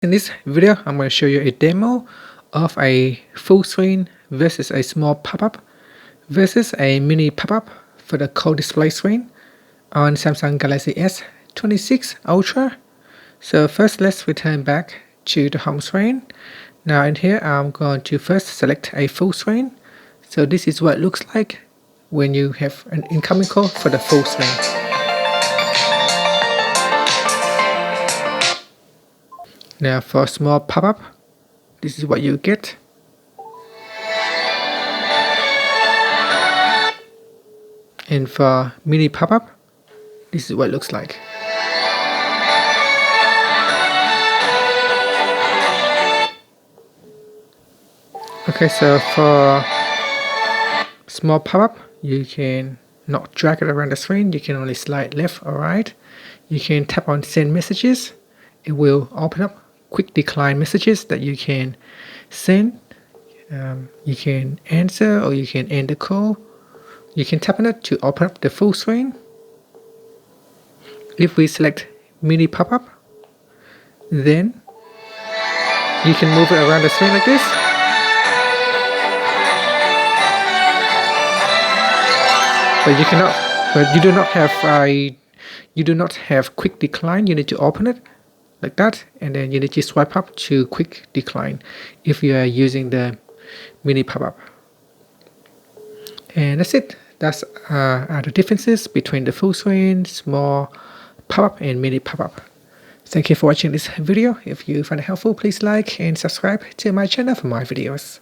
In this video, I'm going to show you a demo of a full screen versus a small pop-up versus a mini pop-up for the cold display screen on Samsung Galaxy S26 Ultra. So first, let's return back to the home screen. Now in here, I'm going to first select a full screen. So this is what it looks like when you have an incoming call for the full screen. Now for small pop-up, this is what you get. And for mini pop-up, this is what it looks like. Okay, so for small pop-up, you can not drag it around the screen. You can only slide left or right. You can tap on send messages. It will open up quick decline messages that you can send. You can answer or you can end the call. You can tap on it to open up the full screen. If we select mini pop-up, then you can move it around the screen like this. But you do not have quick decline. You need to open it like that, and then you need to swipe up to quick decline if you are using the mini pop-up. And that's it. That's are the differences between the full screen, small pop-up, and mini pop-up. Thank you for watching this video. If you find it helpful, please like and subscribe to my channel for more videos.